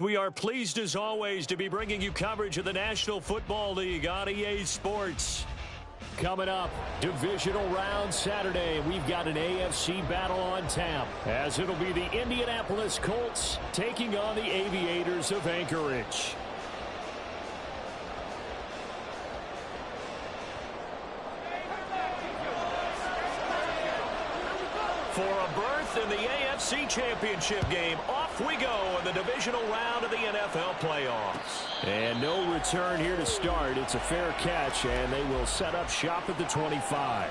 We are pleased as always to be bringing you coverage of the National Football League on EA Sports. Coming up, divisional round Saturday. We've got an AFC battle on tap, as it'll be the Indianapolis Colts taking on the Aviators of Anchorage. For a berth in the AFC Championship game, off we go in the divisional round of the NFL playoffs. And no return here to start. It's a fair catch, and they will set up shop at the 25.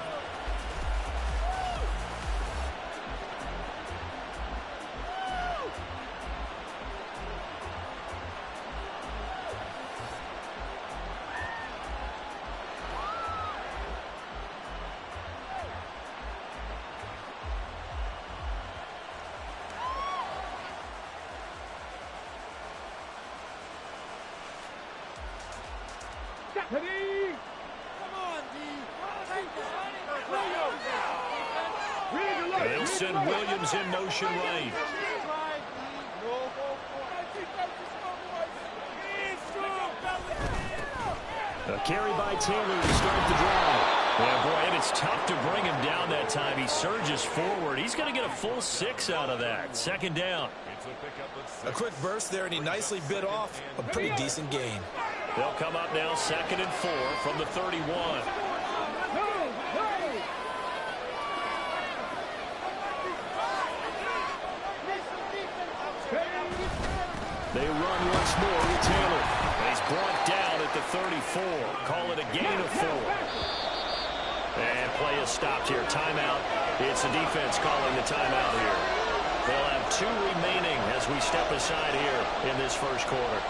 They'll send Williams in motion right. A carry by Taylor to start the drive. Yeah, boy, and it's tough to bring him down that time. He surges forward. He's going to get a full 6 out of that. Second down. A quick burst there, and he nicely bit off a pretty decent gain. They'll come up now 2nd and 4 from the 31. They run once more with Taylor. He's brought down at the 34. Call it a gain of 4. And play is stopped here. Timeout. It's the defense calling the timeout here. They'll have 2 remaining as we step aside here in this first quarter.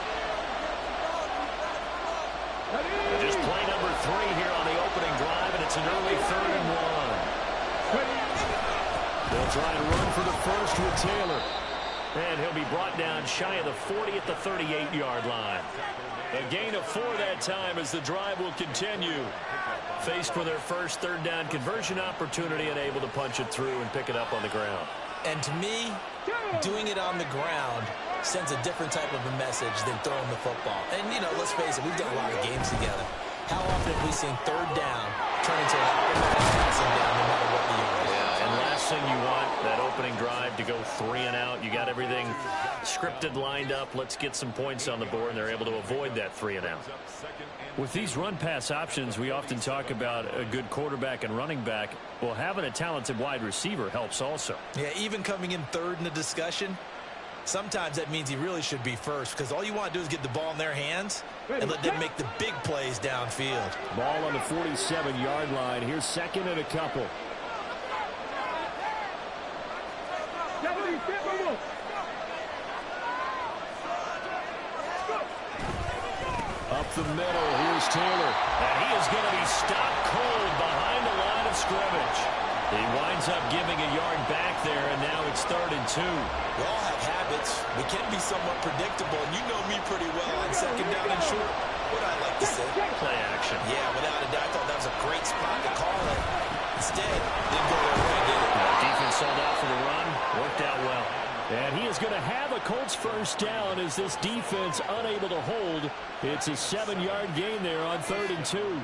Just play number 3 here on the opening drive, and it's an early 3rd and 1. They'll try and run for the first with Taylor. And he'll be brought down shy of the 40 at the 38-yard line. A gain of 4 that time as the drive will continue. Faced with their first 3rd down conversion opportunity and able to punch it through and pick it up on the ground. And to me, doing it on the ground sends a different type of a message than throwing the football. And, you know, let's face it, we've done a lot of games together. How often have we seen 3rd down turn into an automatic passing down no matter what the yard is? And last thing you want, that opening drive to go 3 and out. You got everything scripted, lined up. Let's get some points on the board, and they're able to avoid that 3 and out. With these run-pass options, we often talk about a good quarterback and running back. Well, having a talented wide receiver helps also. Yeah, even coming in 3rd in the discussion, sometimes that means he really should be first, because all you want to do is get the ball in their hands and let them make the big plays downfield. Ball on the 47-yard line. Here's 2nd and a couple. Up the middle, here's Taylor. And he is going to be stopped cold behind the line of scrimmage. He winds up giving a yard back there, and now it's 3rd and 2. We all have habits. We can be somewhat predictable, and you know me pretty well on 2nd down and short. What I like to say? Play action. Yeah, without a doubt, I thought that was a great spot to call it. Instead, didn't go their way, did it? Defense sold out for the run. Worked out well. And he is going to have a Colts first down as this defense unable to hold. It's a 7-yard gain there on 3rd and 2.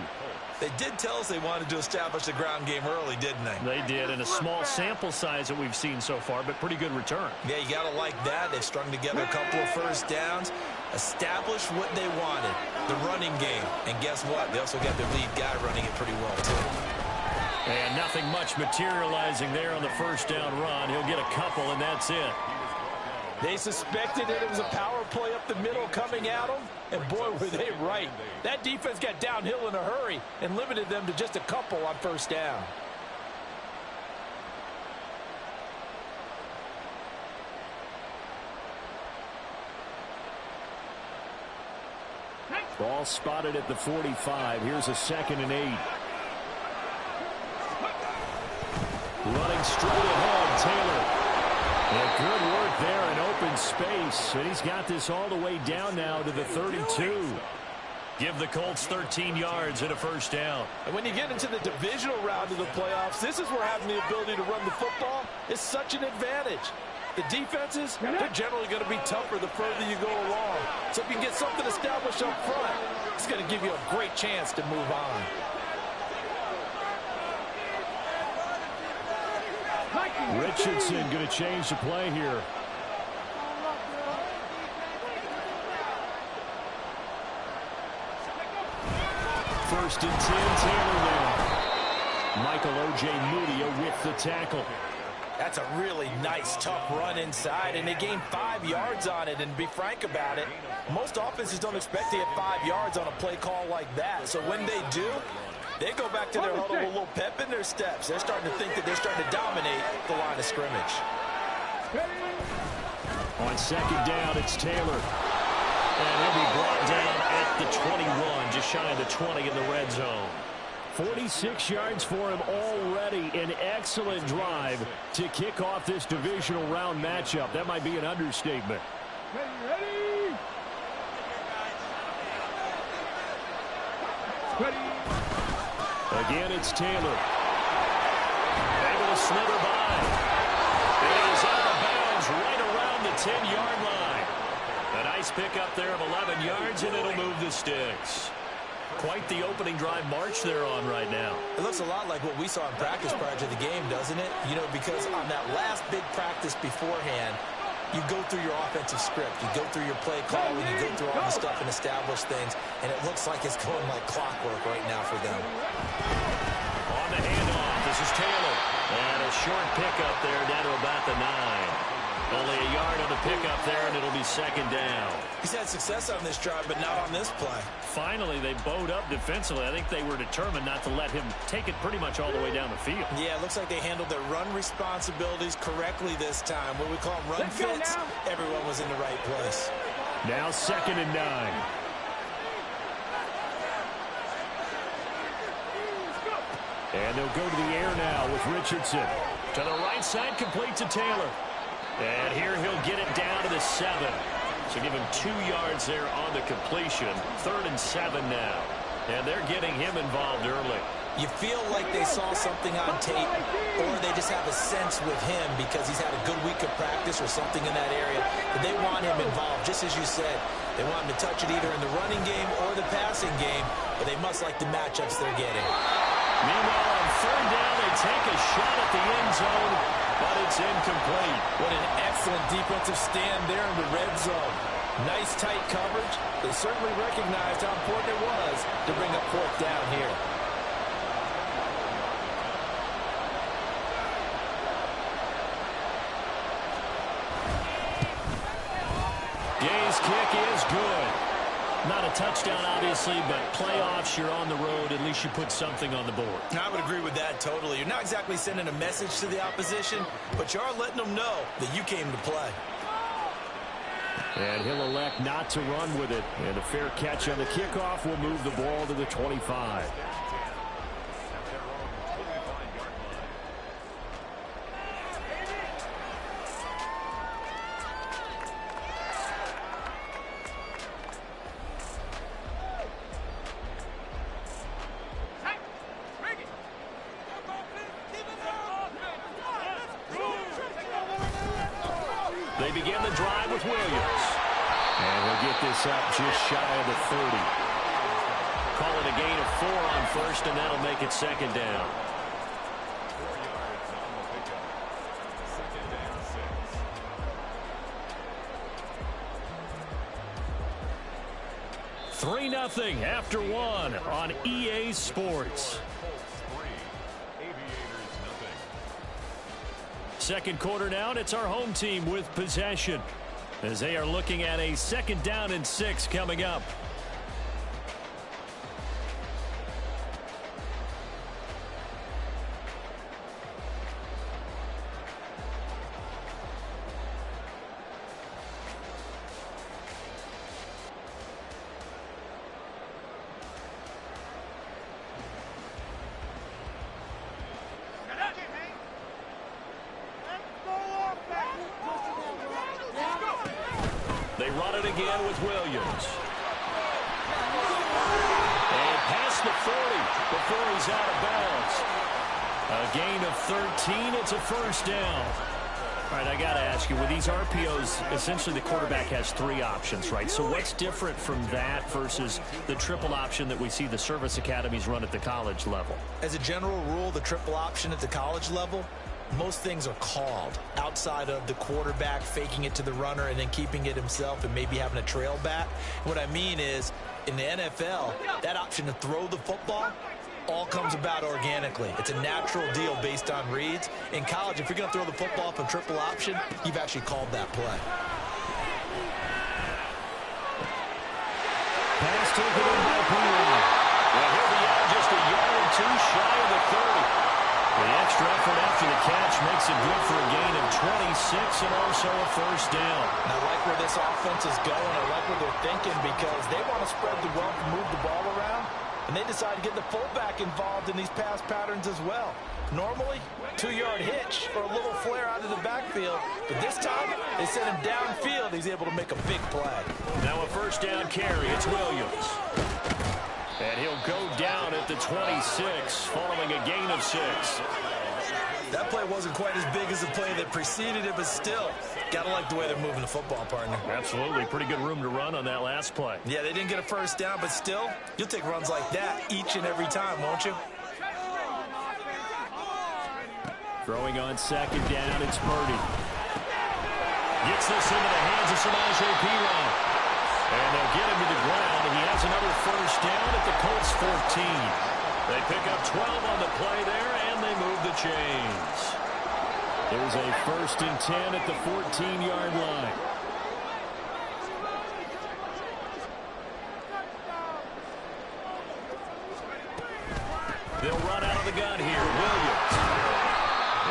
They did tell us they wanted to establish the ground game early, didn't they? They did, in a small sample size that we've seen so far, but pretty good return. Yeah, you got to like that. They've strung together a couple of first downs, established what they wanted, the running game. And guess what? They also got their lead guy running it pretty well, too. And nothing much materializing there on the first down run. He'll get a couple, and that's it. They suspected that it was a power play up the middle coming at them, and boy, were they right. That defense got downhill in a hurry and limited them to just a couple on first down. Ball spotted at the 45. Here's a 2nd and 8. Running straight ahead, Taylor. And good work there in open space. And he's got this all the way down now to the 32. Give the Colts 13 yards and a first down. And when you get into the divisional round of the playoffs, this is where having the ability to run the football is such an advantage. The defenses, they're generally going to be tougher the further you go along. So if you can get something established up front, it's going to give you a great chance to move on. Richardson going to change the play here. First and 10, Taylor now. Michael O.J. Mudia with the tackle. That's a really nice, tough run inside, and they gained 5 yards on it. And to be frank about it, most offenses don't expect to get 5 yards on a play call like that. So when they do, they go back to their huddle with a little pep in their steps. They're starting to think that they're starting to dominate the line of scrimmage. On second down, it's Taylor. And he'll be brought down at the 21, just shy of the 20 in the red zone. 46 yards for him already. An excellent drive to kick off this divisional round matchup. That might be an understatement. Ready. Again, it's Taylor. Able to slither by. It is out of bounds right around the 10-yard line. A nice pickup there of 11 yards, and it'll move the sticks. Quite the opening drive march they're on right now. It looks a lot like what we saw in practice prior to the game, doesn't it? You know, because on that last big practice beforehand, you go through your offensive script. You go through your play call, and you go through all the stuff and establish things, and it looks like it's going like clockwork right now for them. On the handoff, this is Taylor. And a short pickup there down to about the 9. Only a yard on the pickup there, and it'll be second down. He's had success on this drive, but not on this play. Finally, they bowed up defensively. I think they were determined not to let him take it pretty much all the way down the field. Yeah, it looks like they handled their run responsibilities correctly this time. What we call them run fits, everyone was in the right place. Now second and 9. And they'll go to the air now with Richardson. To the right side, complete to Taylor. And here he'll get it down to the 7. So give him 2 yards there on the completion. 3rd and 7 now. And they're getting him involved early. You feel like they saw something on tape, or they just have a sense with him because he's had a good week of practice or something in that area. But they want him involved, just as you said. They want him to touch it either in the running game or the passing game, but they must like the matchups they're getting. Meanwhile, on 3rd down, they take a shot at the end zone, but it's incomplete. What an excellent defensive stand there in the red zone. Nice tight coverage. They certainly recognized how important it was to bring up 4th down here. Gay's kick is good. Not a touchdown, obviously, but playoffs, you're on the road. At least you put something on the board. I would agree with that totally. You're not exactly sending a message to the opposition, but you are letting them know that you came to play. And he'll elect not to run with it. And a fair catch on the kickoff will move the ball to the 25. They begin the drive with Williams. And he'll get this up just shy of the 30. Call it a gain of 4 on 1st, and that'll make it 2nd down. Three 0 after 1 on EA Sports. Second quarter now, and it's our home team with possession as they are looking at a 2nd down and 6 coming up. They run it again with Williams. And past the 40 before he's out of bounds. A gain of 13. It's a 1st down. All right, I got to ask you, with these RPOs, essentially the quarterback has 3 options, right? So what's different from that versus the triple option that we see the service academies run at the college level? As a general rule, the triple option at the college level, most things are called outside of the quarterback faking it to the runner and then keeping it himself and maybe having a trail back. What I mean is, in the NFL, that option to throw the football all comes about organically. It's a natural deal based on reads. In college, if you're going to throw the football up a triple option, you've actually called that play. Pass taken in by Pino. Well, he'll be out just a yard or 2 shy of the 30. The extra effort after the catch makes it good for a gain of 26 and also a first down. And I like where this offense is going. I like what they're thinking because they want to spread the wealth and move the ball around. And they decide to get the fullback involved in these pass patterns as well. Normally, 2-yard hitch or a little flare out of the backfield. But this time, they send him downfield. He's able to make a big play. Now a first down carry. It's Williams. And he'll go down at the 26, following a gain of 6. That play wasn't quite as big as the play that preceded it, but still, gotta like the way they're moving the football, partner. Absolutely. Pretty good room to run on that last play. Yeah, they didn't get a first down, but still, you'll take runs like that each and every time, won't you? Throwing on second down, it's Purdy. Gets this into the hands of Samaje Perine. And they'll get him to the ground, and he has another first down at the Colts 14. They pick up 12 on the play there, and they move the chains. There's a 1st and 10 at the 14-yard line. They'll run out of the gun here. Williams.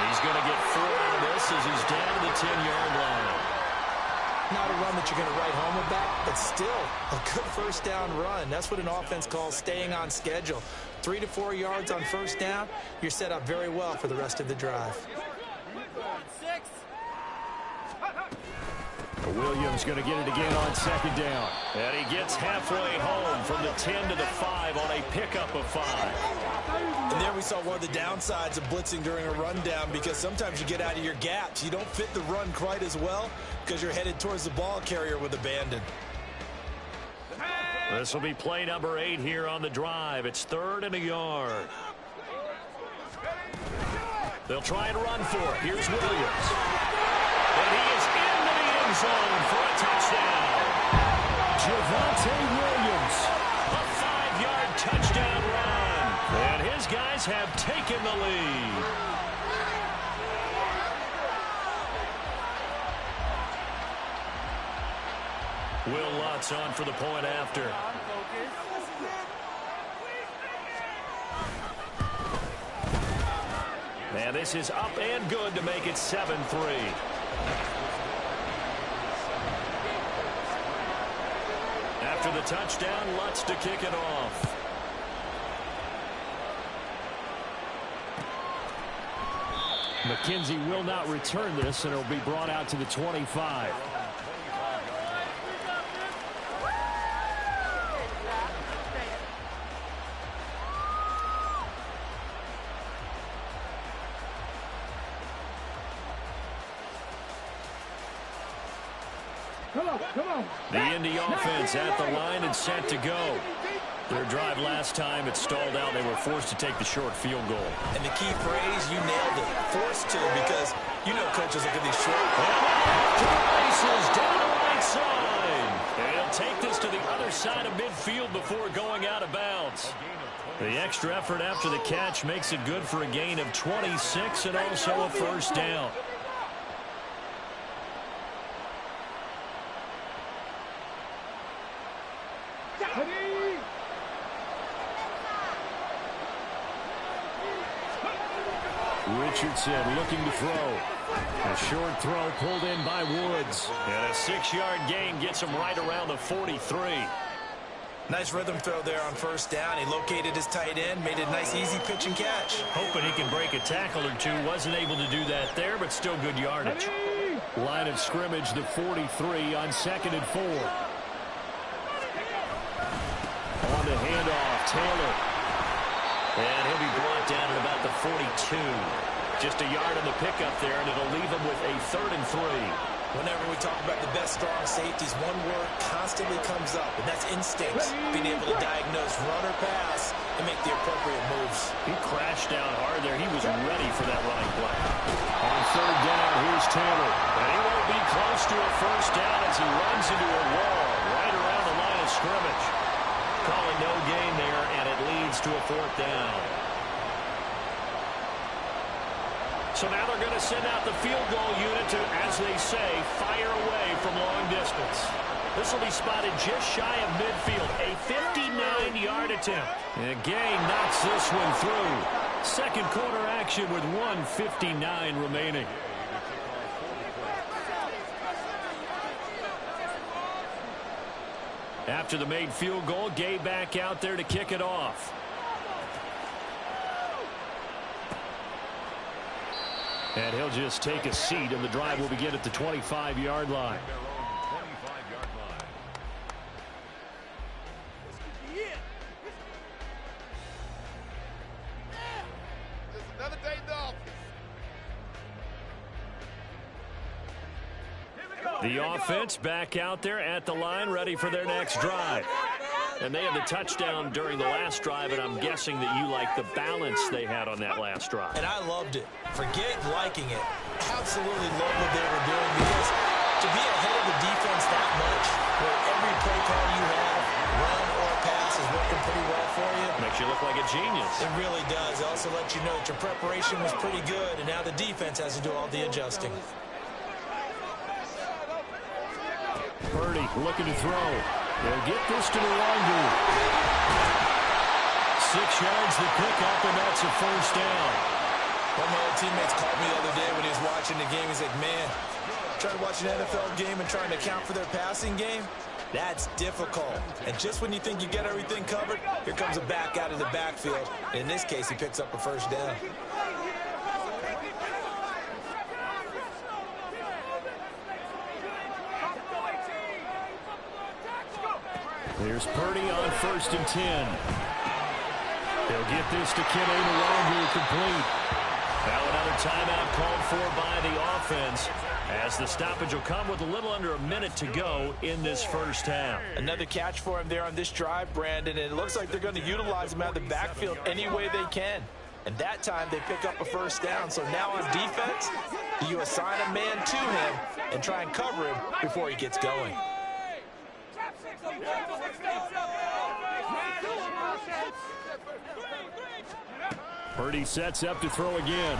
He's going to get 4 out of this as he's down to the 10-yard line. Not a run that you're going to write home about, but still a good first down run. That's what an offense calls staying on schedule. 3 to 4 yards on first down, you're set up very well for the rest of the drive. Williams going to get it again on second down. And he gets halfway home from the 10 to the 5 on a pickup of 5. And there we saw one of the downsides of blitzing during a rundown because sometimes you get out of your gaps. You don't fit the run quite as well because you're headed towards the ball carrier with abandon. This will be play number 8 here on the drive. It's 3rd and a yard. They'll try and run for it. Here's Williams. And he is into the end zone for a touchdown. Javonte Williams. A 5-yard touchdown run. And his guys have taken the lead. Will Lutz on for the point after. And this is up and good to make it 7-3. After the touchdown, Lutz to kick it off. McKenzie will not return this, and it will be brought out to the 25. The Indy offense at the line and set to go. Their drive last time, it stalled out. They were forced to take the short field goal. And the key phrase, you nailed it. Forced to, because you know coaches look at these short. To the races, down the right side. And he'll take this to the other side of midfield before going out of bounds. The extra effort after the catch makes it good for a gain of 26 and also a first down. Richardson looking to throw. A short throw pulled in by Woods. And a 6-yard gain gets him right around the 43. Nice rhythm throw there on first down. He located his tight end, made a nice easy pitch and catch. Hoping he can break a tackle or two. Wasn't able to do that there, but still good yardage. Line of scrimmage, the 43 on 2nd and 4. On the handoff, Taylor. And he'll be brought down at about the 42. Just a yard on the pickup there, and it'll leave them with a 3rd and 3. Whenever we talk about the best strong safeties, one word constantly comes up, and that's instinct. Being able to diagnose run or pass and make the appropriate moves. He crashed down hard there. He was ready for that running play. On 3rd down, here's Taylor. And he won't be close to a 1st down as he runs into a wall right around the line of scrimmage. Calling no gain there, and it leads to a 4th down. So now they're going to send out the field goal unit to, as they say, fire away from long distance. This will be spotted just shy of midfield. A 59-yard attempt. And Gay knocks this one through. Second quarter action with 1:59 remaining. After the made field goal, Gay back out there to kick it off. And he'll just take a seat, and the drive will begin at the 25-yard line. The offense back out there at the line, ready for their next drive. And they had the touchdown during the last drive, and I'm guessing that you like the balance they had on that last drive. And I loved it. Forget liking it. Absolutely love what they were doing, because to be ahead of the defense that much, where every play call you have, run or pass, is working pretty well for you. Makes you look like a genius. It really does. It also lets you know that your preparation was pretty good, and now the defense has to do all the adjusting. Purdy looking to throw. They'll get this to the longer. 6 yards to pick up, and that's a 1st down. One of my old teammates called me the other day when he was watching the game. He's like, man, trying to watch an NFL game and trying to account for their passing game, that's difficult. And just when you think you get everything covered, here comes a back out of the backfield. And in this case, he picks up a 1st down. There's Purdy on 1st and 10. They'll get this to Kinney, the longer complete. Now another timeout called for by the offense, as the stoppage will come with a little under a minute to go in this 1st half. Another catch for him there on this drive, Brandon, and it looks like they're going to utilize him out of the backfield any way they can. And that time they pick up a 1st down. So now on defense, you assign a man to him and try and cover him before he gets going. Purdy sets up to throw again.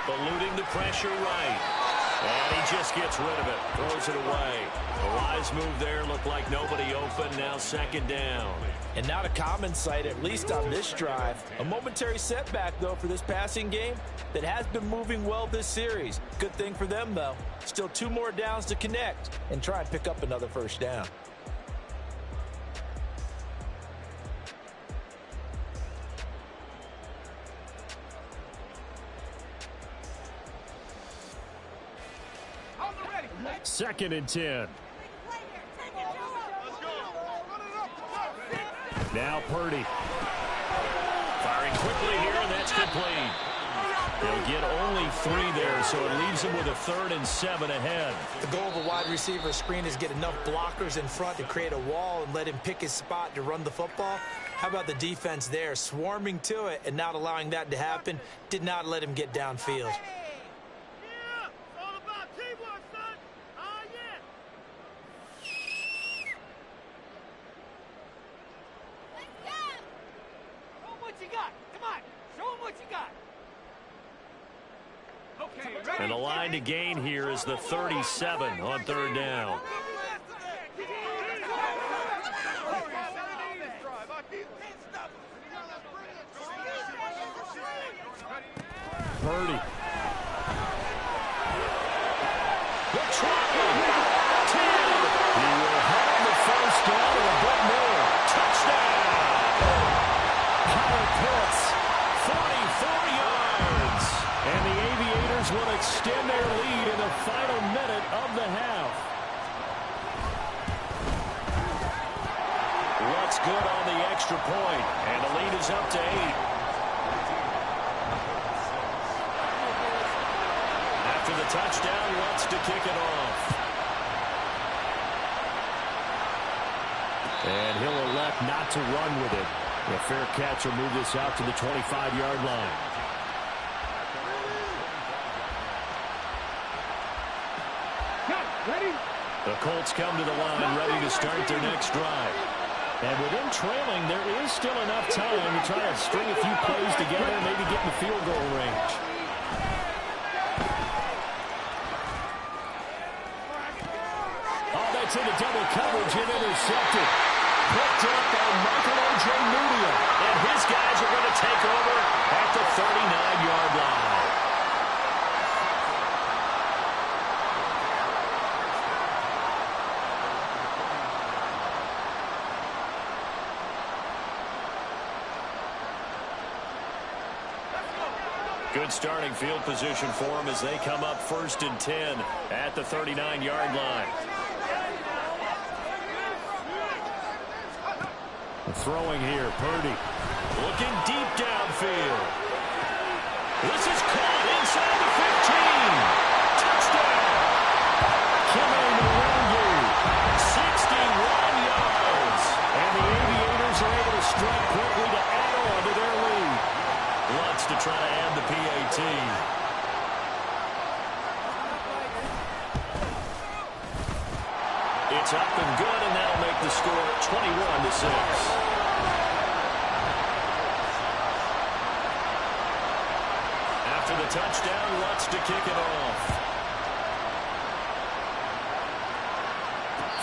Eluding the pressure right. And he just gets rid of it. Throws it away. A wise move there. Looked like nobody open. Now 2nd down. And not a common sight, at least on this drive. A momentary setback, though, for this passing game that has been moving well this series. Good thing for them, though. Still 2 more downs to connect and try and pick up another 1st down. Second and 10. Now Purdy. Firing quickly here, and that's complete. They'll get only 3 there, so it leaves them with a 3rd and 7 ahead. The goal of a wide receiver screen is get enough blockers in front to create a wall and let him pick his spot to run the football. How about the defense there, swarming to it and not allowing that to happen? Did not let him get downfield. And the line to gain here is the 37 on 3rd down. Purdy. The try. 10. He will have the 1st down and a bit more. Touchdown. Kyle Pitts, 44 yards. And the Aviators will extend their lead in the final minute of the half. What's good on the extra point, and the lead is up to 8. touchdown, wants to kick it off. And he'll elect not to run with it. A fair catch will move this out to the 25-yard line. Ready? The Colts come to the line, ready to start their next drive. And with them trailing, there is still enough time to try to string a few plays together and maybe get in the field goal range. Oh, that's into double coverage and intercepted. Picked up by Michael Ojemudia. And his guys are going to take over at the 39-yard line. Good starting field position for them as they come up 1st and 10 at the 39-yard line. Throwing here, Purdy. Looking deep downfield. This is caught inside the 15. Touchdown. Kimmy Mulungu. 61 yards. And the Aviators are able to strike quickly to add on to their lead. Lutz to try to add the PAT. It's up and good, and that'll make the score 21-6. After the touchdown, Lutz to kick it off.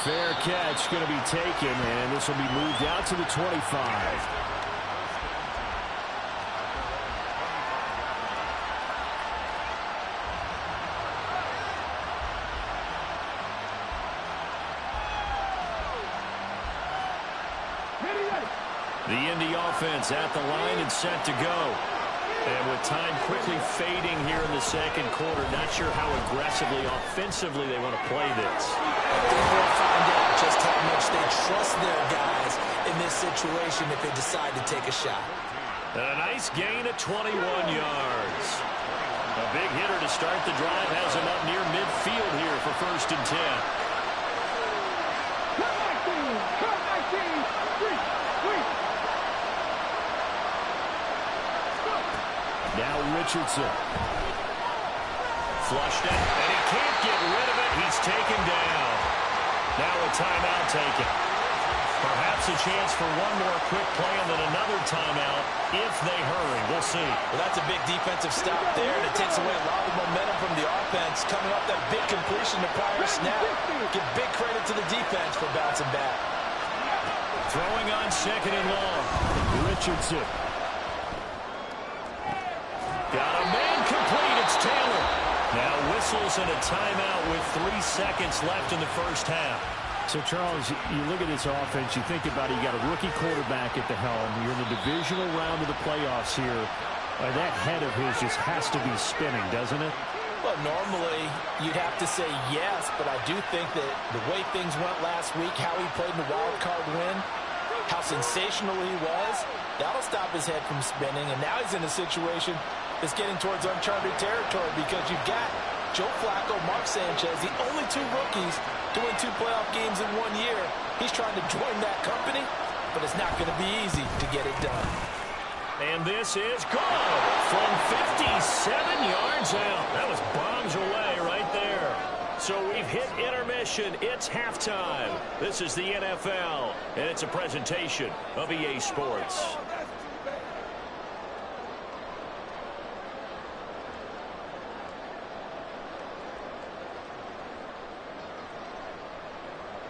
Fair catch going to be taken, and this will be moved out to the 25. The Indy offense at the line and set to go. And with time quickly fading here in the second quarter, not sure how aggressively, offensively they want to play this. We'll find out just how much they trust their guys in this situation if they decide to take a shot. And a nice gain of 21 yards. A big hitter to start the drive has him up near midfield here for 1st and 10. Now Richardson. Flushed it, and he can't get rid of it. He's taken down. Now a timeout taken. Perhaps a chance for one more quick play and then another timeout if they hurry. We'll see. Well, that's a big defensive stop there, and it takes away a lot of momentum from the offense. Coming off that big completion to prior snap. Give big credit to the defense for bouncing back. Throwing on 2nd and long. Richardson. Got a man complete. It's Taylor. Now whistles and a timeout with 3 seconds left in the first half. So, Charles, you look at this offense, you think about it, you got a rookie quarterback at the helm. You're in the divisional round of the playoffs here. That head of his just has to be spinning, doesn't it? Well, normally you'd have to say yes, but I do think that the way things went last week, how he played in the wild card win, how sensational he was, that'll stop his head from spinning. And now he's in a situation that's getting towards uncharted territory because you've got Joe Flacco, Mark Sanchez, the only 2 rookies to win 2 playoff games in 1 year. He's trying to join that company, but it's not going to be easy to get it done. And this is good from 57 yards out. That was bombs away right there. So we've hit intermission. It's halftime. This is the NFL, and it's a presentation of EA Sports.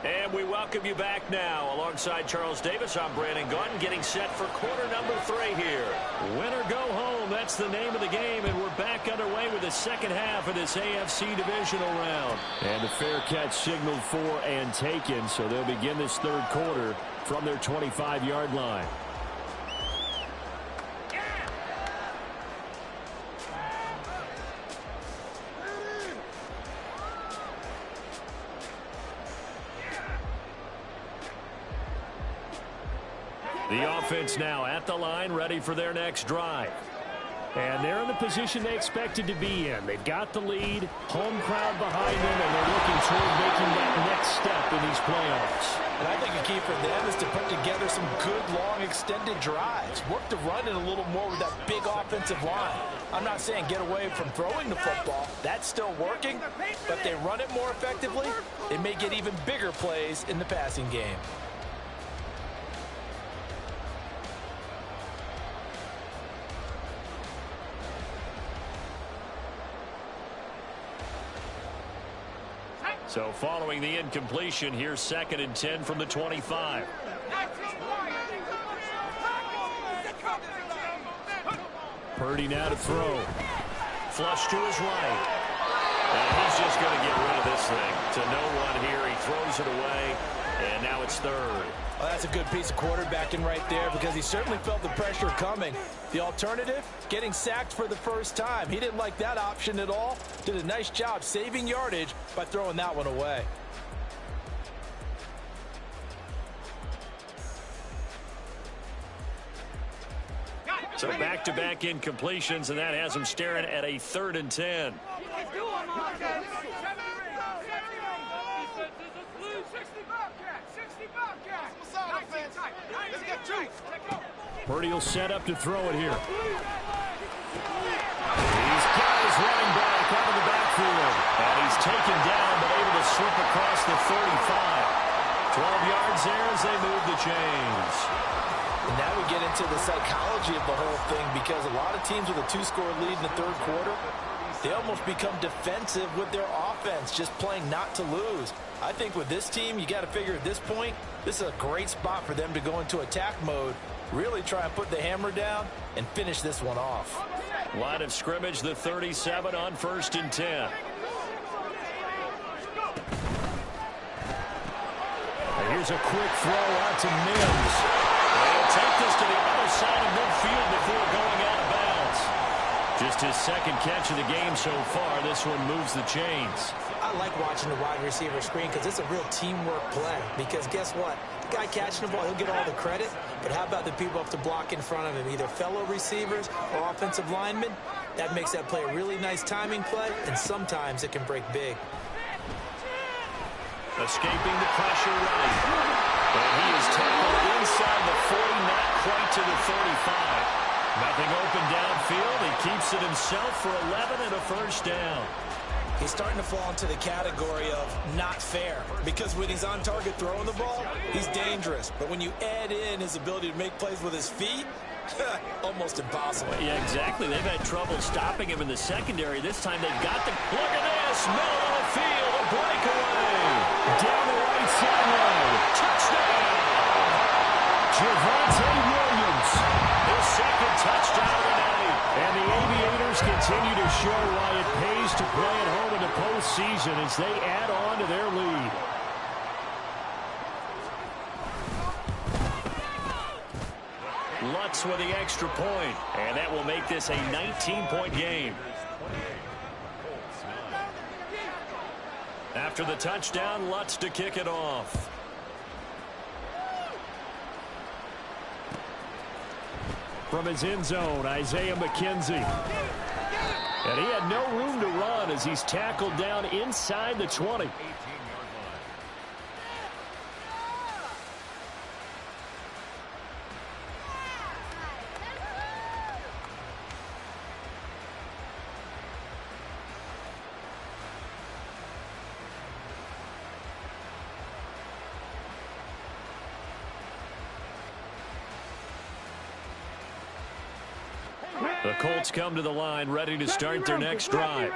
And we welcome you back now. Alongside Charles Davis, I'm Brandon Gaudin, getting set for quarter number 3 here. Win or go home, that's the name of the game, and we're back underway with the second half of this AFC divisional round. And a fair catch signaled for and taken, so they'll begin this third quarter from their 25-yard line. The offense now at the line, ready for their next drive. And they're in the position they expected to be in. They've got the lead, home crowd behind them, and they're looking toward making that next step in these playoffs. And I think a key for them is to put together some good, long, extended drives. Work the run in a little more with that big offensive line. I'm not saying get away from throwing the football. That's still working. But they run it more effectively, they may get even bigger plays in the passing game. So following the incompletion, here's 2nd and 10 from the 25. Purdy now to throw. Flush to his right. And he's just going to get rid of this thing. To no one here. He throws it away. And now it's 3rd. Well, that's a good piece of quarterbacking right there because he certainly felt the pressure coming. The alternative, getting sacked for the first time. He didn't like that option at all. Did a nice job saving yardage by throwing that one away. So back-to-back incompletions, and that has him staring at a 3rd and 10. Purdy will set up to throw it here. He's got his running back out of the backfield. And he's taken down, but able to slip across the 35. 12 yards there as they move the chains. And now we get into the psychology of the whole thing because a lot of teams with a 2-score lead in the 3rd quarter, they almost become defensive with their offense, just playing not to lose. I think with this team, you got to figure at this point, this is a great spot for them to go into attack mode, really try and put the hammer down and finish this one off. Line of scrimmage, the 37 on 1st and 10. And here's a quick throw out to Mims. They'll take this to the other side of midfield before going out of bounds. Just his 2nd catch of the game so far. This one moves the chains. I like watching the wide receiver screen because it's a real teamwork play. Because guess what? The guy catching the ball, he'll get all the credit. But how about the people up to block in front of him, either fellow receivers or offensive linemen? That makes that play a really nice timing play, and sometimes it can break big. Escaping the pressure right. And he is tackled inside the 40, not quite to the 35. Nothing open downfield. He keeps it himself for 11 and a 1st down. He's starting to fall into the category of not fair because when he's on target throwing the ball, he's dangerous. But when you add in his ability to make plays with his feet, almost impossible. Well, yeah, exactly. They've had trouble stopping him in the secondary. This time they've got the... Look at this! Middle of the field, a breakaway! Down the right sideline. Touchdown! Javonte Williams. His 2nd touchdown tonight. And the Aviators continue to show why it pays to play at home in the postseason as they add on to their lead. Lutz with the extra point, and that will make this a 19-point game. After the touchdown, Lutz to kick it off. From his end zone, Isaiah McKenzie. And he had no room to run as he's tackled down inside the 20. The Colts come to the line ready to start their next drive.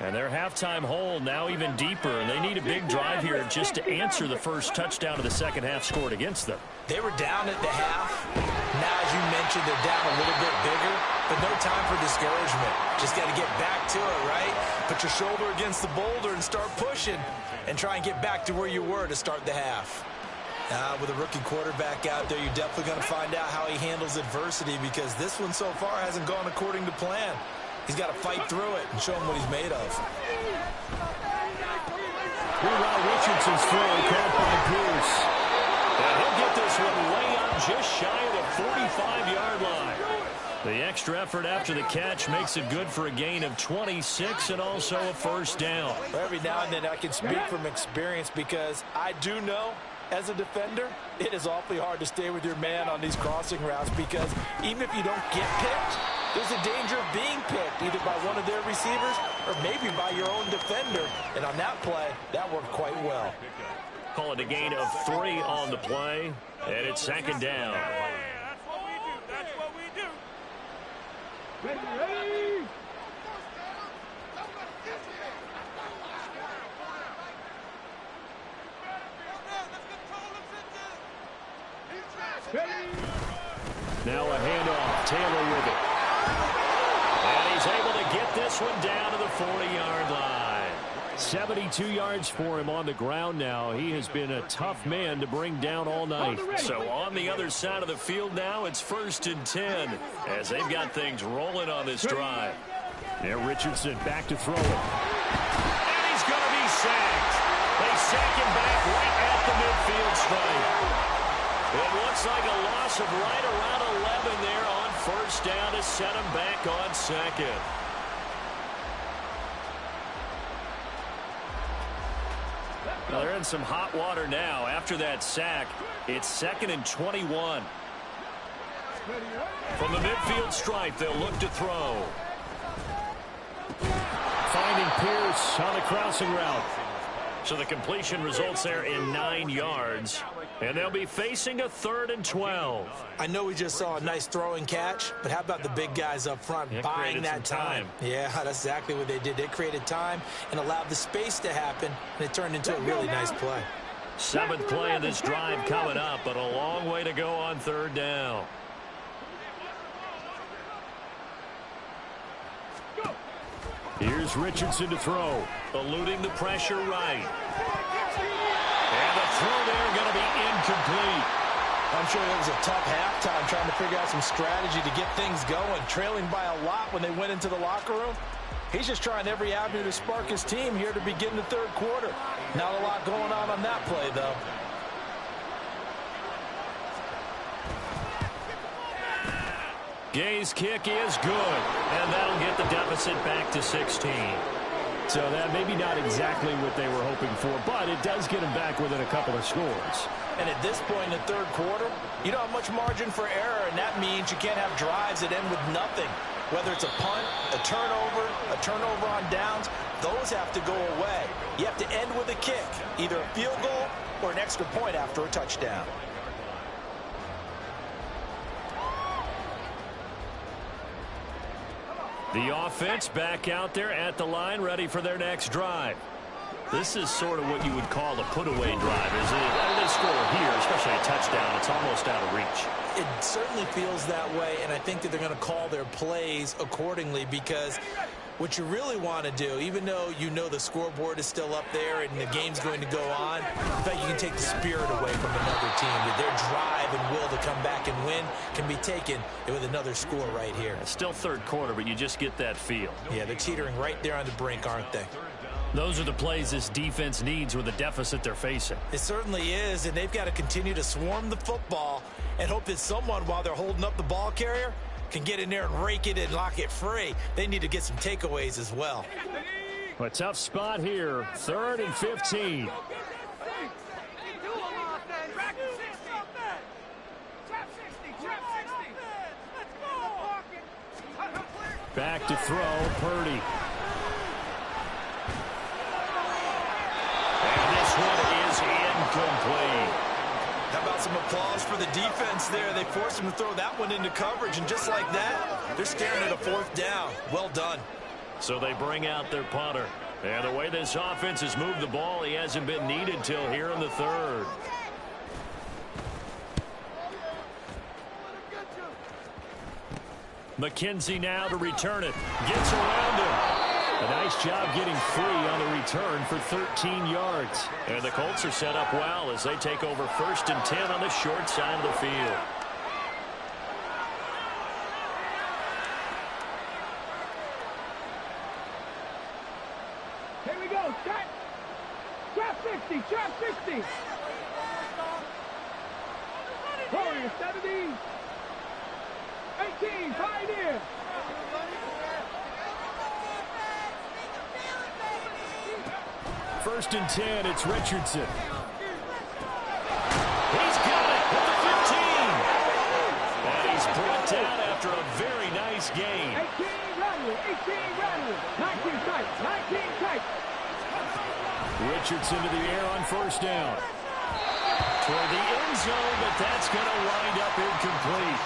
And their halftime hole now even deeper, and they need a big drive here just to answer the first touchdown of the 2nd half scored against them. They were down at the half. Now, as you mentioned, they're down a little bit bigger, but no time for discouragement. Just got to get back to it, right? Put your shoulder against the boulder and start pushing and try and get back to where you were to start the half. With a rookie quarterback out there, you're definitely going to find out how he handles adversity because this one so far hasn't gone according to plan. He's got to fight through it and show him what he's made of. Meanwhile, Richardson's throw caught by Pierce. And he'll get this one way up just shy of the 45-yard line. The extra effort after the catch makes it good for a gain of 26 and also a first down. Every now and then I can speak from experience because I do know as a defender it is awfully hard to stay with your man on these crossing routes because even if you don't get picked, there's a danger of being picked either by one of their receivers or maybe by your own defender. And on that play, that worked quite well. Call it a gain of 3 on the play, and it's second down. That's what we do. Now a handoff. Taylor with it. And he's able to get this one down to the 40-yard line. 72 yards for him on the ground now. He has been a tough man to bring down all night. So on the other side of the field now, it's 1st and 10 as they've got things rolling on this drive. There, Richardson back to throw it. And he's going to be sacked. They sack him back right at the midfield stripe. It looks like a loss of right around 11 there on first down to set him back on second. Well, they're in some hot water now. After that sack, it's 2nd and 21. From the midfield stripe, they'll look to throw. Finding Pierce on the crossing route. So the completion results there in 9 yards. And they'll be facing a 3rd and 12. I know we just saw a nice throwing catch, but how about the big guys up front buying that time? Yeah, that's exactly what they did. They created time and allowed the space to happen, and it turned into a really nice play. 7th play of this drive coming up, but a long way to go on 3rd down. Here's Richardson to throw. Eluding the pressure right. And the throw there going to be incomplete. I'm sure it was a tough halftime trying to figure out some strategy to get things going, trailing by a lot when they went into the locker room. He's just trying every avenue to spark his team here to begin the 3rd quarter. Not a lot going on that play, though. Gay's kick is good, and that'll get the deficit back to 16. So that maybe not exactly what they were hoping for, but it does get them back within a couple of scores. And at this point in the 3rd quarter, you don't have much margin for error, and that means you can't have drives that end with nothing. Whether it's a punt, a turnover on downs, those have to go away. You have to end with a kick, either a field goal or an extra point after a touchdown. The offense back out there at the line, ready for their next drive. This is sort of what you would call a put-away drive, isn't it? They score here, especially a touchdown. It's almost out of reach. It certainly feels that way, and I think that they're going to call their plays accordingly because what you really want to do, even though you know the scoreboard is still up there and the game's going to go on, in fact, you can take the spirit away from another team. Their drive and will to come back and win can be taken with another score right here. It's still 3rd quarter, but you just get that feel. Yeah, they're teetering right there on the brink, aren't they? Those are the plays this defense needs with the deficit they're facing. It certainly is, and they've got to continue to swarm the football and hope that someone, while they're holding up the ball carrier, can get in there and rake it and lock it free. They need to get some takeaways as well. A tough spot here, 3rd and 15. Back to throw, Purdy. And this one is incomplete. How about some applause for the defense there? They forced him to throw that one into coverage, and just like that, they're staring at a 4th down. Well done. So they bring out their punter. And the way this offense has moved the ball, he hasn't been needed till here in the 3rd. McKenzie now to return it. Gets around him. A nice job getting free on the return for 13 yards. And the Colts are set up well as they take over 1st and 10 on the short side of the field. Here we go. Trap 60. Trap 60. Warrior 70. 18, Pioneer. First and 10, it's Richardson. He's got it with the 15. And he's brought down after a very nice gain. 18, Rattler. 18, Rattler. 19 tight. 19 tight. Richardson to the air on first down. Toward the end zone, but that's going to wind up incomplete.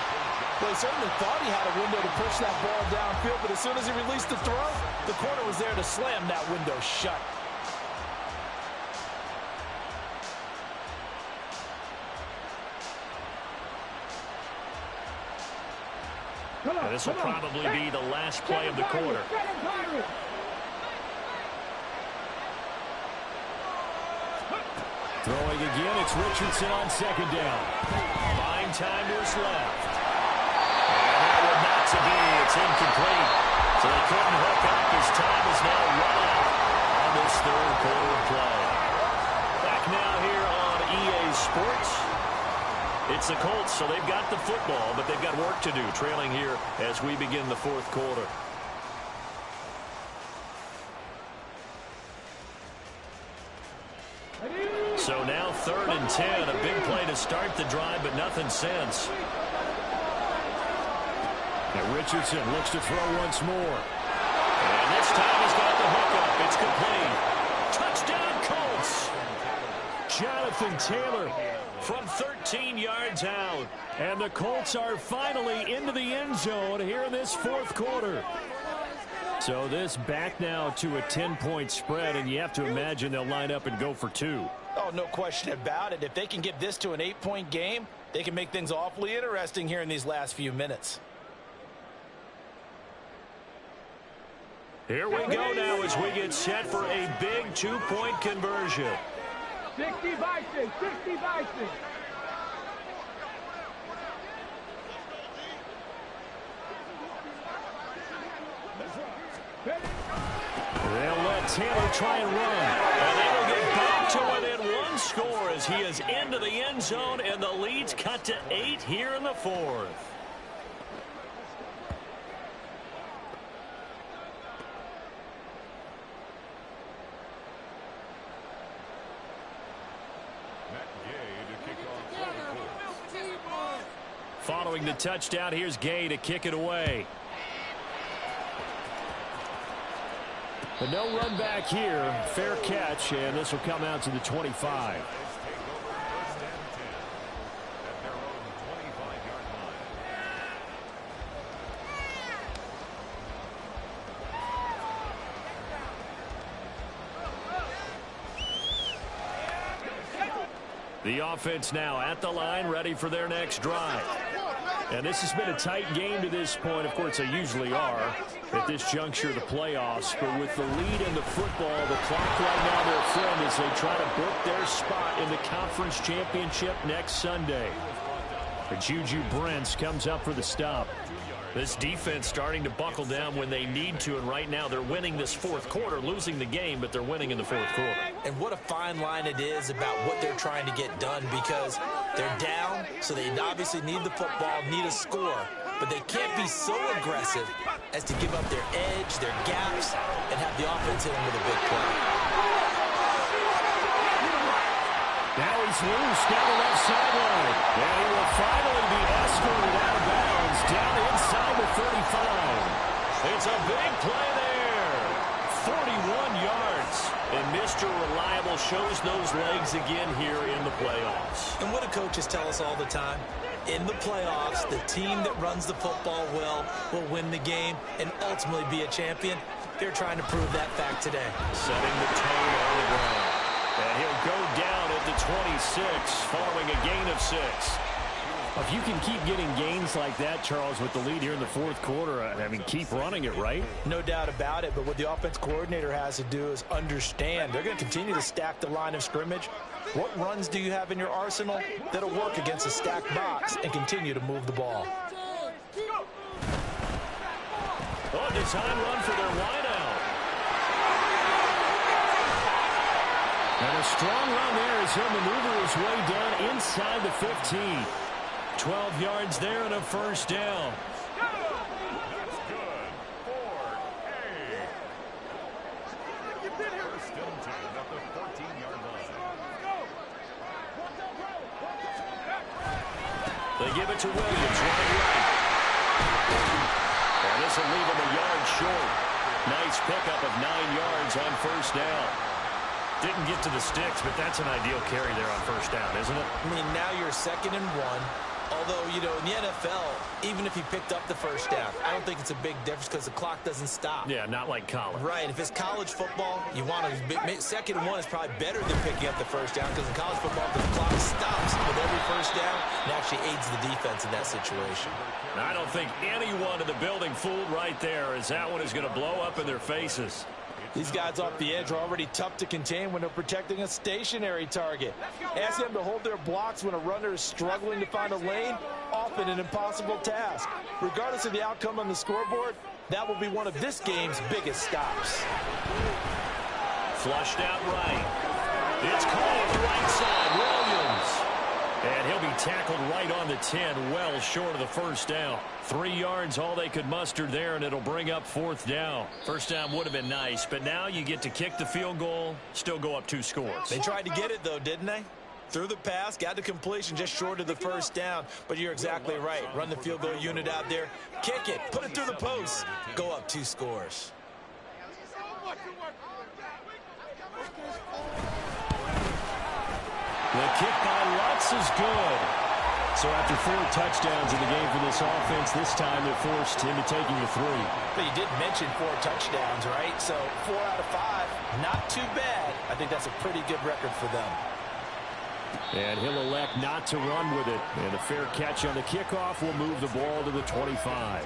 Well, he certainly thought he had a window to push that ball downfield, but as soon as he released the throw, the corner was there to slam that window shut. And this will probably be the last play of the quarter. Throwing again, it's Richardson on second down. 9 timers left. And that one not to be. It's incomplete. So they couldn't hook up. His time is now run out on this third quarter play. Back now here on EA Sports. It's the Colts, so they've got the football, but they've got work to do, trailing here as we begin the fourth quarter. So now 3rd and 10, a big play to start the drive, but nothing since. And Richardson looks to throw once more. And this time he's got the hookup. It's complete. Touchdown, Colts. Jonathan Taylor From 13 yards out. And the Colts are finally into the end zone here in this fourth quarter. So this back now to a 10-point spread, and you have to imagine they'll line up and go for 2. Oh, no question about it. If they can get this to an 8-point game, they can make things awfully interesting here in these last few minutes. Here we go now as we get set for a big 2-point conversion. 60 Bison, 60 Bison. They'll let Taylor try and run. And they will get back to within 1 score as he is into the end zone, and the lead's cut to 8 here in the fourth. Following the touchdown, here's Gay to kick it away. But no run back here. Fair catch, and this will come out to the 25. The offense now at the line, ready for their next drive. And this has been a tight game to this point. Of course, they usually are at this juncture of the playoffs. But with the lead in the football, the clock right now their friend as they try to book their spot in the conference championship next Sunday. But Juju Brents comes up for the stop. This defense starting to buckle down when they need to, and right now they're winning this fourth quarter, losing the game, but they're winning in the fourth quarter. And what a fine line it is about what they're trying to get done, because they're down, so they obviously need the football, need a score, but they can't be so aggressive as to give up their edge, their gaps, and have the offense hit them with a big play. Now he's loose down the left sideline. And he will finally be escorted out of bounds down inside the 35. It's a big play there. 41 yards. And Mr. Reliable shows those legs again here in the playoffs. And what do coaches tell us all the time? In the playoffs, the team that runs the football will win the game and ultimately be a champion. They're trying to prove that fact today. Setting the tone on the ground. And he'll go down at the 26 following a gain of 6. If you can keep getting gains like that, Charles, with the lead here in the fourth quarter, I mean, keep running it, right? No doubt about it, but what the offense coordinator has to do is understand they're going to continue to stack the line of scrimmage. What runs do you have in your arsenal that'll work against a stacked box and continue to move the ball? Oh, design run for their wideout. And a strong run there as he'll maneuver his way down inside the 15. 12 yards there and a first down. They give it to Williams, running right. And this will leave him a yard short. Nice pickup of 9 yards on first down. Didn't get to the sticks, but that's an ideal carry there on first down, isn't it? I mean, now you're 2nd and 1. Although, you know, in the NFL, even if he picked up the first down, I don't think it's a big difference because the clock doesn't stop. Yeah, not like college. Right. If it's college football, you want to 2nd and 1 is probably better than picking up the first down because in college football, the clock stops with every first down and actually aids the defense in that situation. I don't think anyone in the building fooled right there, as that one is going to blow up in their faces. These guys off the edge are already tough to contain when they're protecting a stationary target. Ask them to hold their blocks when a runner is struggling to find a lane, often an impossible task. Regardless of the outcome on the scoreboard, that will be one of this game's biggest stops. Flushed out right. It's caught on the right side. Williams. And he'll be tackled right on the 10, well short of the first down. 3 yards, all they could muster there, and it'll bring up 4th down. First down would have been nice, but now you get to kick the field goal, still go up 2 scores. They tried to get it, though, didn't they? Threw the pass, got the completion just short of the first down. But you're exactly right. Run the field goal unit out there, kick it, put it through the post, go up 2 scores. The kick by Lutz is good. So after 4 touchdowns in the game for this offense, this time they're forced into taking the 3. But you did mention 4 touchdowns, right? So 4 out of 5, not too bad. I think that's a pretty good record for them. And he'll elect not to run with it. And a fair catch on the kickoff will move the ball to the 25.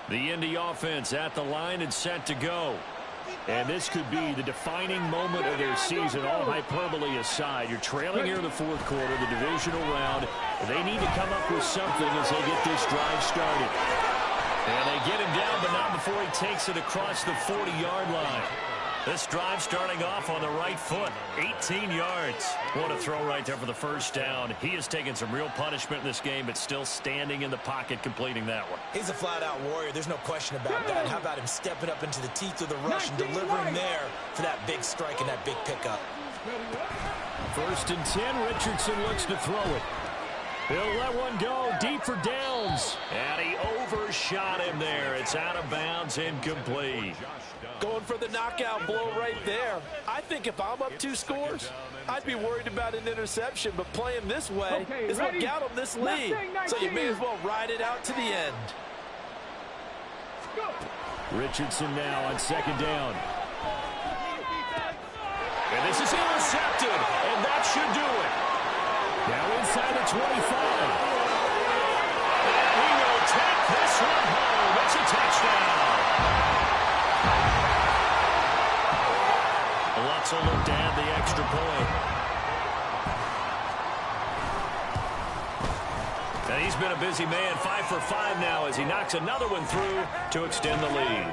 The Indy offense at the line and set to go. And this could be the defining moment of their season, all hyperbole aside. You're trailing here in the 4th quarter, the divisional round. They need to come up with something as they get this drive started. And they get him down, but not before he takes it across the 40-yard line. This drive starting off on the right foot, 18 yards. What a throw right there for the first down. He has taken some real punishment in this game, but still standing in the pocket, completing that one. He's a flat-out warrior. There's no question about that. How about him stepping up into the teeth of the rush and delivering there for that big strike and that big pickup? 1st and 10, Richardson looks to throw it. He'll let one go deep for Downs. And he overshot him there. It's out of bounds, incomplete. Going for the knockout blow right there. I think if I'm up 2 scores, I'd be worried about an interception, but playing this way is what got them this lead. So you may as well ride it out to the end. Richardson now on 2nd down. And this is intercepted, and that should do it. Now inside the 25. And he will take this one home. It's a touchdown. Lutz will look to add the extra point. And he's been a busy man, 5 for 5 now as he knocks another one through to extend the lead.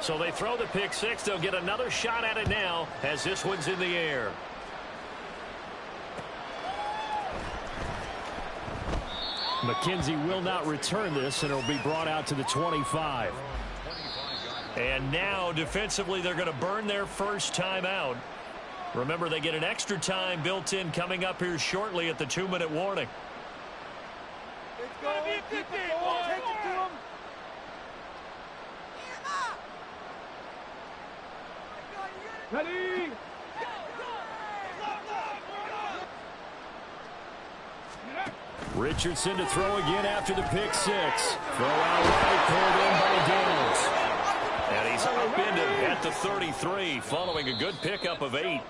So they throw the pick 6. They'll get another shot at it now as this one's in the air. McKenzie will not return this, and it'll be brought out to the 25. And now, defensively, they're going to burn their first time out. Remember, they get an extra time built in coming up here shortly at the 2-minute warning. It's going to be a good game. Take it to him. Ready? Richardson to throw again after the pick 6. Throw out right, pulled in by Downs. And he's up into at the 33 following a good pickup of 8.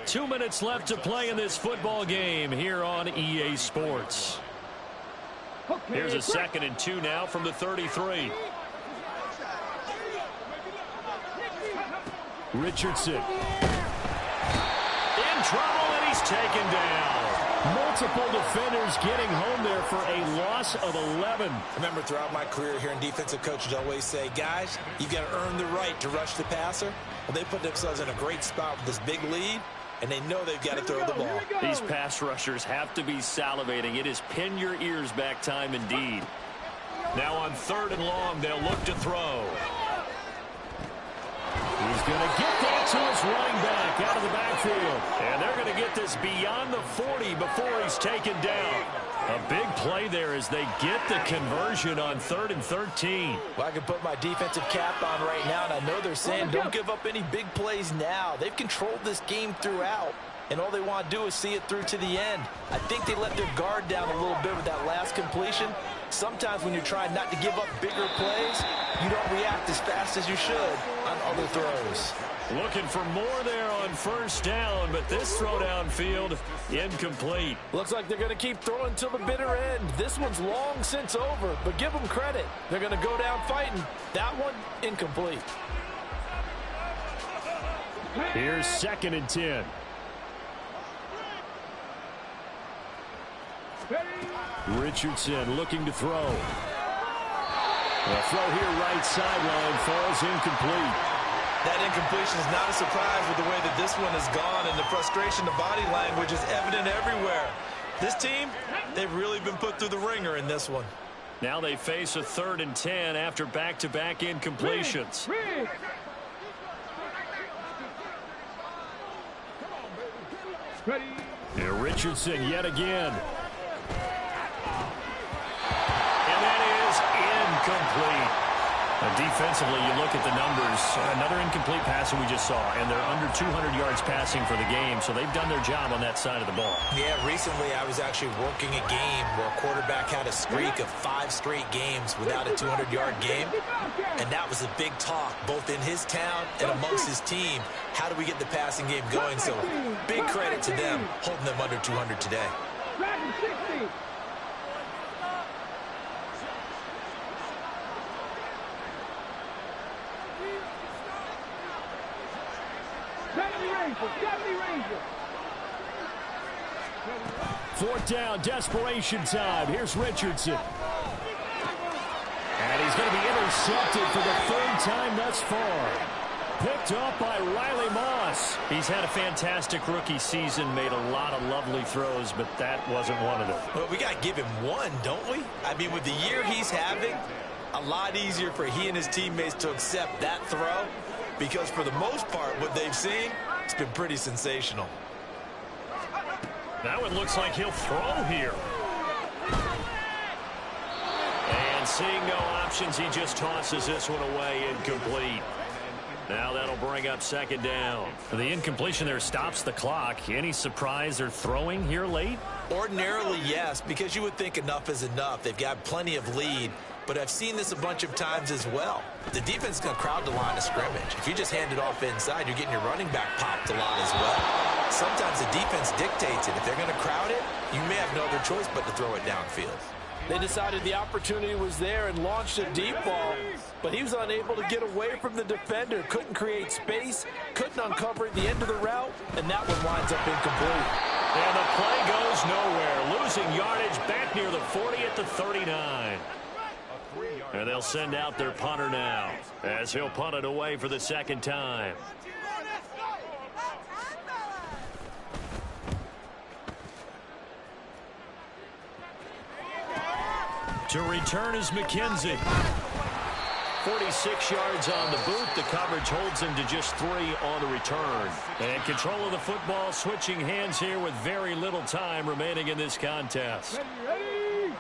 2 minutes left to play in this football game here on EA Sports. Here's a 2nd and 2 now from the 33. Richardson. In trouble, and he's taken down. Multiple defenders getting home there for a loss of 11. Remember, throughout my career here in defensive coaches always say, guys, you've got to earn the right to rush the passer. Well, they put themselves in a great spot with this big lead, and they know they've got to throw the ball. These pass rushers have to be salivating. It is pin your ears back time indeed. Now on 3rd and long, they'll look to throw. He's going to get that to his running back out of the backfield. And they're going to get this beyond the 40 before he's taken down. A big play there as they get the conversion on 3rd and 13. Well, I can put my defensive cap on right now, and I know they're saying don't give up any big plays now. They've controlled this game throughout, and all they want to do is see it through to the end. I think they let their guard down a little bit with that last completion. Sometimes when you're trying not to give up bigger plays, you don't react as fast as you should on other throws. Looking for more there on 1st down, but this throw downfield incomplete. Looks like they're going to keep throwing till the bitter end. This one's long since over, but give them credit. They're going to go down fighting. That one, incomplete. Here's 2nd and 10. Richardson looking to throw. The throw here right sideline falls incomplete. That incompletion is not a surprise with the way that this one has gone, and the frustration, the body language is evident everywhere. This team, they've really been put through the ringer in this one. Now they face a 3rd and 10 after back-to-back incompletions. Here Richardson yet again. And that is incomplete. Defensively, you look at the numbers. Another incomplete pass that we just saw, and they're under 200 yards passing for the game, so they've done their job on that side of the ball. Yeah, recently I was actually working a game where a quarterback had a streak of 5 straight games without a 200-yard game, and that was a big talk, both in his town and amongst his team. How do we get the passing game going? So big credit to them, holding them under 200 today. Fourth down, desperation time. Here's Richardson. And he's going to be intercepted for the 3rd time thus far. Picked up by Riley Moss. He's had a fantastic rookie season, made a lot of lovely throws, but that wasn't one of them. Well, we got to give him one, don't we? I mean, with the year he's having, a lot easier for he and his teammates to accept that throw, because for the most part, what they've seen, it's been pretty sensational. That one looks like he'll throw here. And seeing no options, he just tosses this one away, incomplete. Now that'll bring up 2nd down. The incompletion there stops the clock. Any surprise they're throwing here late? Ordinarily, yes, because you would think enough is enough. They've got plenty of lead, but I've seen this a bunch of times as well. The defense is going to crowd the line of scrimmage. If you just hand it off inside, you're getting your running back popped a lot as well. Sometimes the defense dictates it. If they're going to crowd it, you may have no other choice but to throw it downfield. They decided the opportunity was there and launched a deep ball, but he was unable to get away from the defender, couldn't create space, couldn't uncover at the end of the route, and that one winds up incomplete. And the play goes nowhere, losing yardage back near the 40 at the 39. And they'll send out their punter now, as he'll punt it away for the 2nd time. To return is McKenzie. 46 yards on the boot. The coverage holds him to just 3 on the return. And control of the football switching hands here with very little time remaining in this contest. Ready.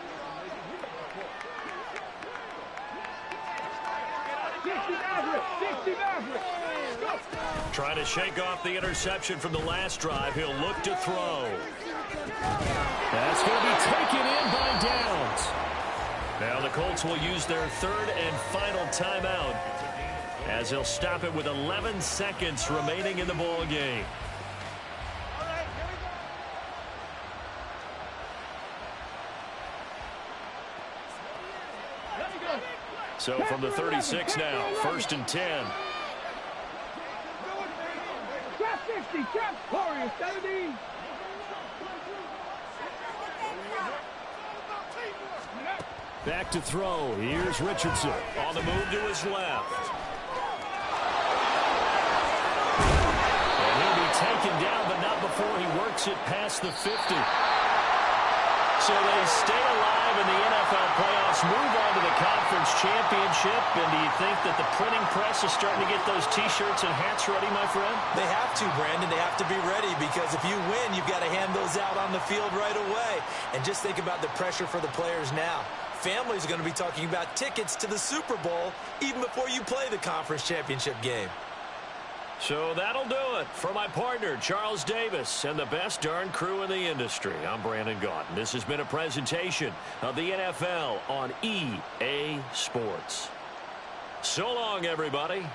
Trying to shake off the interception from the last drive. He'll look to throw. That's going to be taken in by Downs. Now the Colts will use their 3rd and final timeout as they'll stop it with 11 seconds remaining in the ball game. So from the 36 now, 1st and 10. Trap 60, trap Warriors 70. Back to throw. Here's Richardson. On the move to his left. And he'll be taken down, but not before he works it past the 50. So they stay alive in the NFL playoffs, move on to the conference championship. And do you think that the printing press is starting to get those T-shirts and hats ready, my friend? They have to, Brandon. They have to be ready because if you win, you've got to hand those out on the field right away. And just think about the pressure for the players now. Families are going to be talking about tickets to the Super Bowl even before you play the conference championship game. So that'll do it for my partner, Charles Davis, and the best darn crew in the industry. I'm Brandon Gaudin. This has been a presentation of the NFL on EA Sports. So long, everybody.